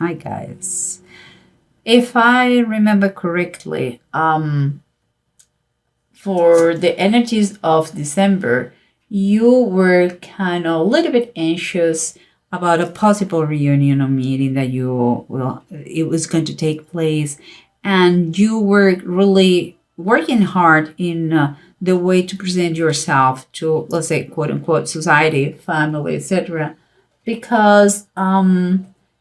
Hi guys. If I remember correctly, for the energies of December, you were kind of a little bit anxious about a possible reunion or meeting that it was going to take place, and you were really working hard in the way to present yourself to, let's say, quote unquote, society, family, etc. Because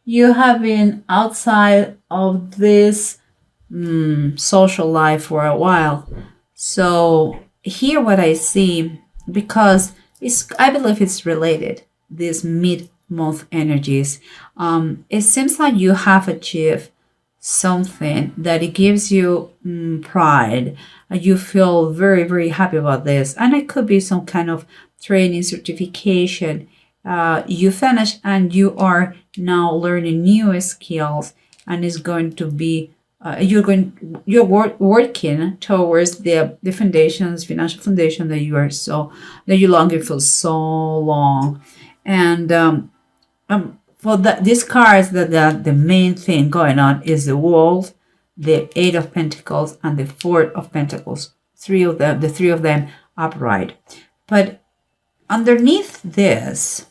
you have been outside of this social life for a while. So here what I see, because I believe it's related, these mid-month energies, it seems like you have achieved something that it gives you pride. You feel very, very happy about this. And it could be some kind of training certification. You finish and you are now learning new skills, and it's going to be working towards the foundations, financial foundation that you longing for so long. And for these cards, the main thing going on is the World, the Eight of Pentacles, and the Four of Pentacles. The three of them upright. But underneath this,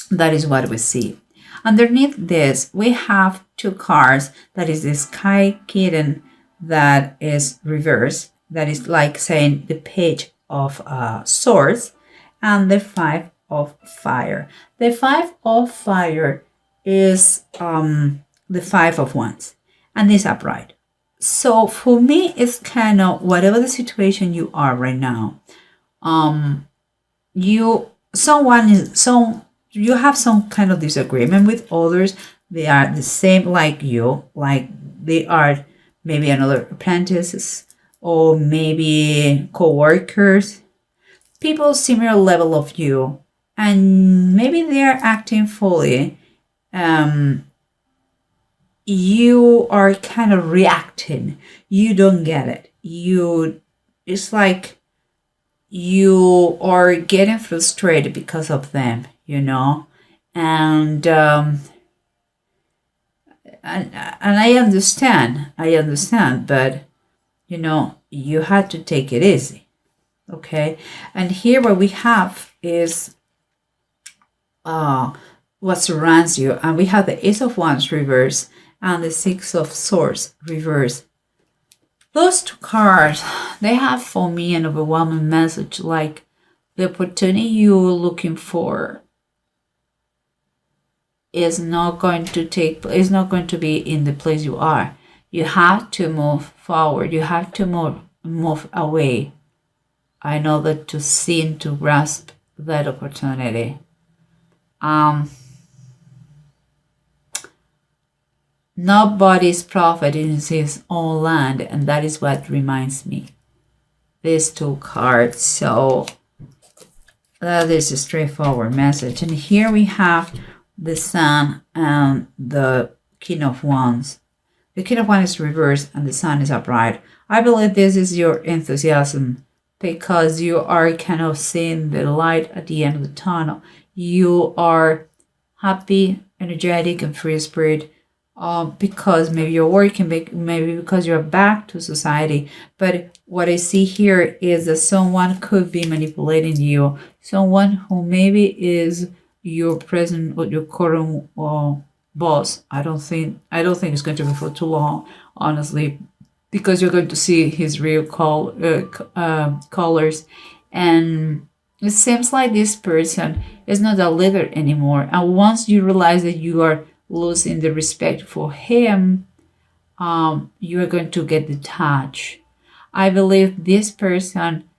that is what we see. Underneath this, we have two cards. That is the Sky Kitten that is reversed. That is like saying the Page of Swords, and the Five of Fire. The Five of Fire is the Five of Wands, and is upright. So for me, it's kind of whatever the situation you are right now. You have some kind of disagreement with others. They are the same like you, like they are maybe another apprentices or maybe co-workers, people similar level of you, and maybe they are acting fully. You are kind of reacting. You don't get it. It's like you are getting frustrated because of them, and I understand, but you had to take it easy, okay? And here what we have is what surrounds you, and we have the Ace of Wands reverse and the Six of Swords reverse. Those two cards, they have for me an overwhelming message, like the opportunity you're looking for is not going to be in the place you are. You have to move forward. You have to move away. I know that to see and to grasp that opportunity. Nobody's prophet in his own land, and that is what reminds me. These two cards. So that is a straightforward message. And here we have the Sun and the King of Wands. The King of Wands is reversed and the Sun is upright. I believe this is your enthusiasm, because you are kind of seeing the light at the end of the tunnel. You are happy, energetic, and free spirit, because maybe you're working, maybe because you're back to society. But what I see here is that someone could be manipulating you, someone who maybe is your present or your current boss. I don't think it's going to be for too long, honestly, because you're going to see his real colors. And it seems like this person is not a leader anymore. And once you realize that you are losing the respect for him, you are going to get detached. I believe this person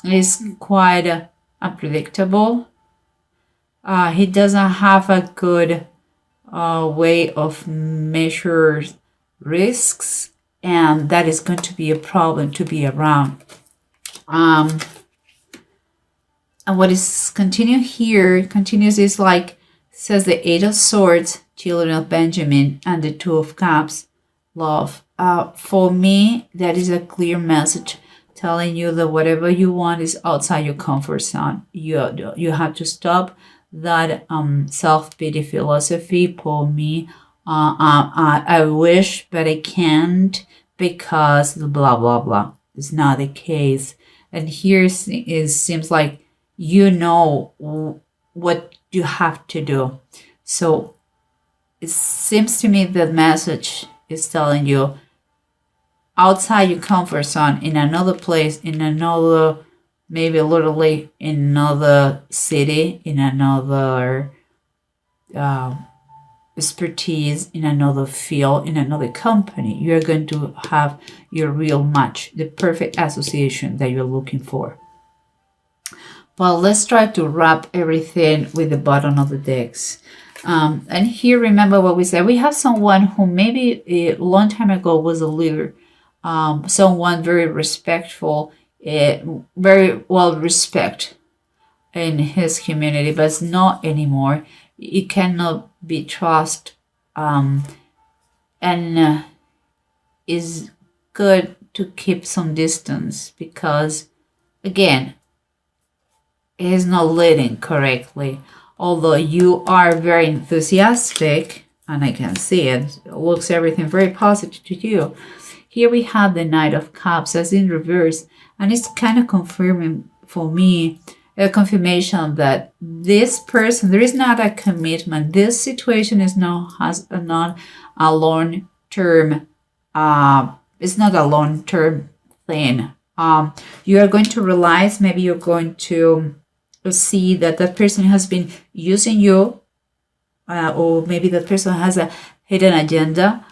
is quite unpredictable. He doesn't have a good way of measure risks, and that is going to be a problem to be around. And what is continues is like, says the Eight of Swords, Children of Benjamin, and the Two of Cups, love. For me, that is a clear message telling you that whatever you want is outside your comfort zone. You have to stop that self-pity philosophy. Pull me. I wish, but I can't because blah blah blah. It's not the case. And here seems like you know what you have to do. So it seems to me the message is telling you outside your comfort zone, in another place, in another, maybe literally in another city, in another expertise, in another field, in another company, you're going to have your real match, the perfect association that you're looking for. Well, let's try to wrap everything with the bottom of the decks. And here, remember what we said. We have someone who maybe a long time ago was a leader, someone very respectful, very well respected in his community, but it's not anymore. It cannot be trusted, and is good to keep some distance because, again, he is not leading correctly. Although you are very enthusiastic, and I can see it, looks everything very positive to you. Here we have the Knight of Cups as in reverse, and it's kind of confirming for me, a confirmation that this person, there is not a commitment. This situation is not a long term. It's not a long term thing. You are going to realize, maybe you're going to see that that person has been using you, or maybe that person has a hidden agenda.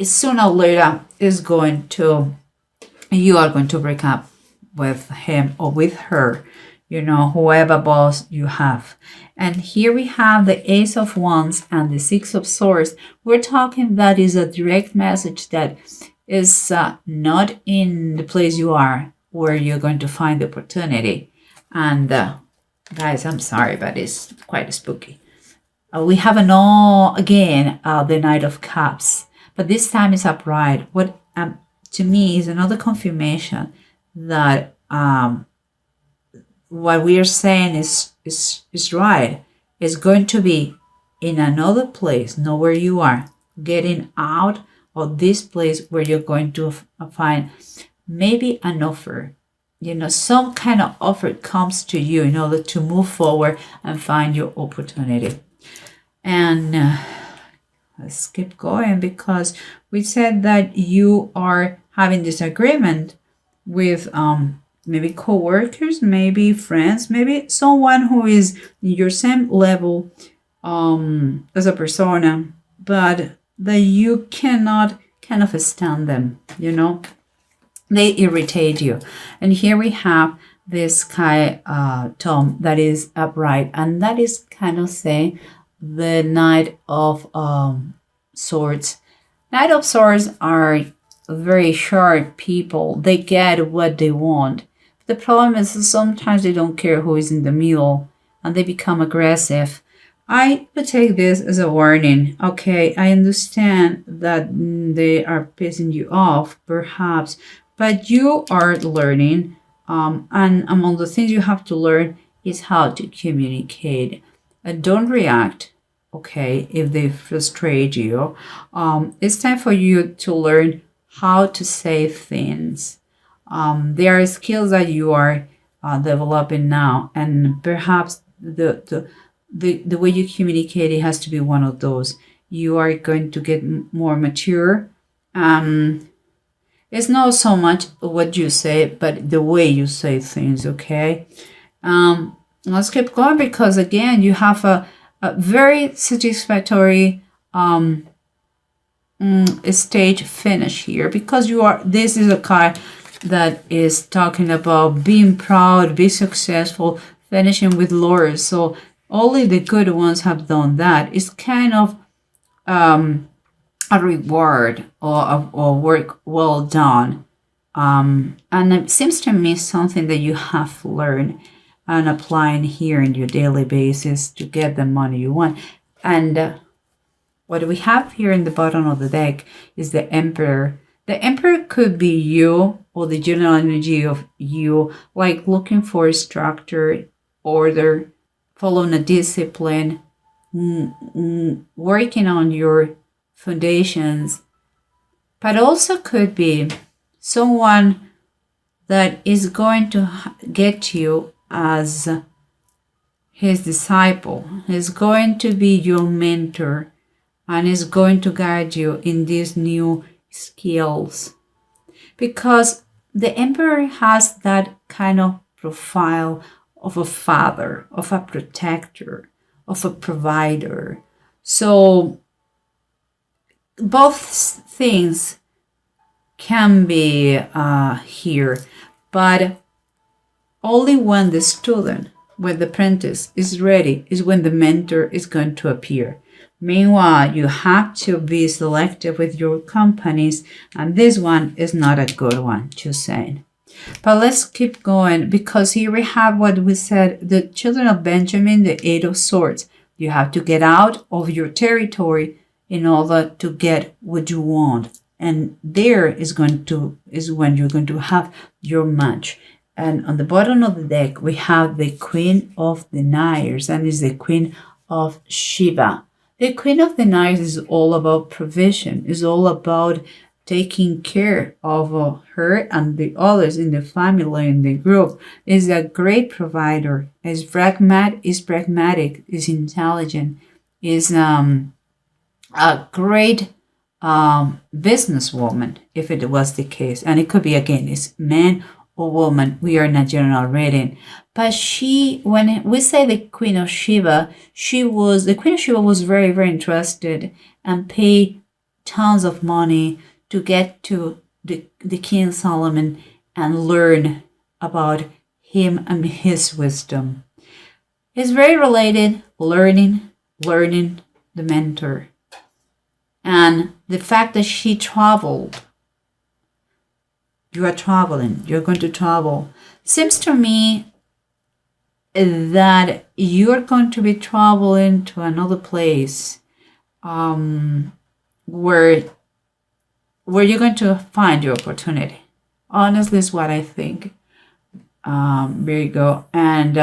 Sooner or later is going to, you are going to break up with him or with her, whoever boss you have. And here we have the Ace of Wands and the Six of Swords. We're talking that is a direct message that is not in the place you are where you're going to find the opportunity. And guys, I'm sorry, but it's quite spooky. We have again the Knight of Cups, but this time it's upright. What to me is another confirmation that what we are saying is right. It's going to be in another place, not where you are, getting out of this place where you're going to find maybe an offer. Some kind of offer comes to you in order to move forward and find your opportunity. And let's keep going, because we said that you are having disagreement with maybe co-workers, maybe friends, maybe someone who is in your same level as a persona, but that you cannot kind of stand them, they irritate you. And here we have this Sky Tom that is upright, and that is kind of saying the Knight of Swords. Knight of Swords are very sharp people. They get what they want. The problem is that sometimes they don't care who is in the middle, and they become aggressive. I would take this as a warning. Okay, I understand that they are pissing you off, perhaps, but you are learning, and among the things you have to learn is how to communicate. And don't react, okay, if they frustrate you. It's time for you to learn how to say things. There are skills that you are developing now, and perhaps the way you communicate, it has to be one of those. You are going to get more mature. It's not so much what you say, but the way you say things, okay? Let's keep going, because again, you have a very satisfactory stage finish here, because this is a card that is talking about being proud, be successful, finishing with laurels. So only the good ones have done that. It's kind of a reward or work well done. And it seems to me something that you have learned and applying here in your daily basis to get the money you want. And what we have here in the bottom of the deck is the Emperor. The Emperor could be you, or the general energy of you, like looking for structure, order, following a discipline, working on your foundations, but also could be someone that is going to get you as his disciple, is going to be your mentor, and is going to guide you in these new skills. Because the emperor has that kind of profile of a father, of a protector, of a provider. So both things can be here, but only when the student, when the apprentice is ready, is when the mentor is going to appear. Meanwhile, you have to be selective with your companies, and this one is not a good one, just saying. But let's keep going, because here we have what we said, the children of Benjamin, the Eight of Swords. You have to get out of your territory in order to get what you want. And there is when you're going to have your match. And on the bottom of the deck, we have the Queen of Deniers, and is the Queen of Shiva. The Queen of Deniers is all about provision, is all about taking care of her and the others in the family, in the group. Is a great provider, is pragmatic, is intelligent, is a great businesswoman, if it was the case. And it could be, again, it's man or woman. We are in a general reading. But she, when we say the Queen of Shiva, the Queen of Shiva was very, very interested and paid tons of money to get to the King Solomon and learn about him and his wisdom. It's very related, learning the mentor. And the fact that she traveled, you are traveling, you're going to travel. Seems to me that you're going to be traveling to another place where you're going to find your opportunity. Honestly, is what I think, Virgo. And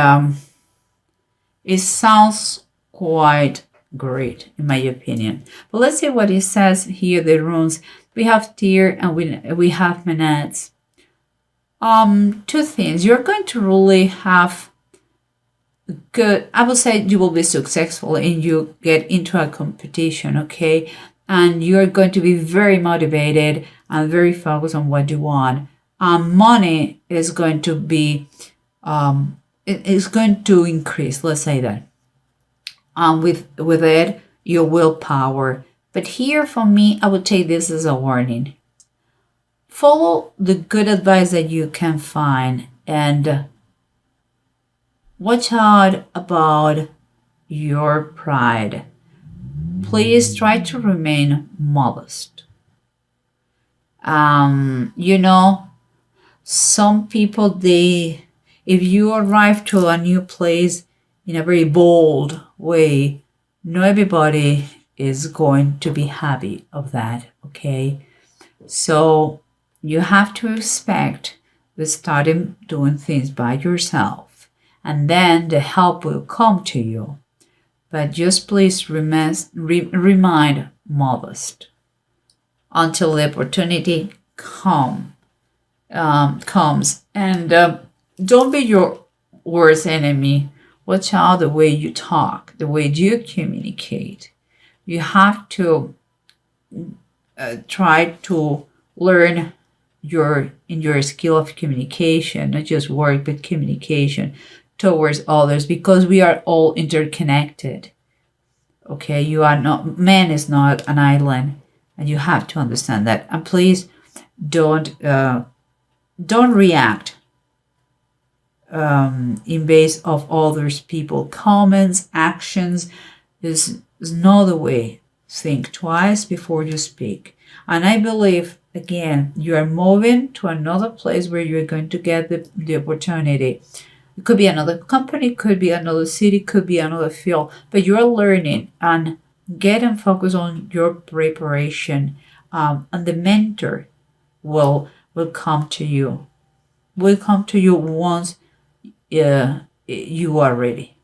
it sounds quite great, in my opinion. But let's see what it says here, the runes. We have Tyr and we have Menats. Two things. You're going to really have good, I would say you will be successful and you get into a competition, okay? And you're going to be very motivated and very focused on what you want. Money is going to be, it is going to increase, let's say that. With it, your willpower. But here for me, I would take this as a warning. Follow the good advice that you can find and watch out about your pride. Please try to remain modest. Some people, if you arrive to a new place in a very bold way, not everybody is going to be happy of that, okay? So you have to expect to start doing things by yourself, and then the help will come to you. But just please remain modest until the opportunity comes. And don't be your worst enemy. Watch out the way you talk, the way you communicate. You have to try to learn your skill of communication, not just work, but communication towards others, because we are all interconnected. Okay, man is not an island, and you have to understand that. And please don't react in base of others people comments, actions. Is not the way. Think twice before you speak. And I believe, again, you are moving to another place where you're going to get the opportunity. It could be another company, could be another city, could be another field, but you're learning and get and focus on your preparation. And the mentor will come to you. Will come to you once you are ready.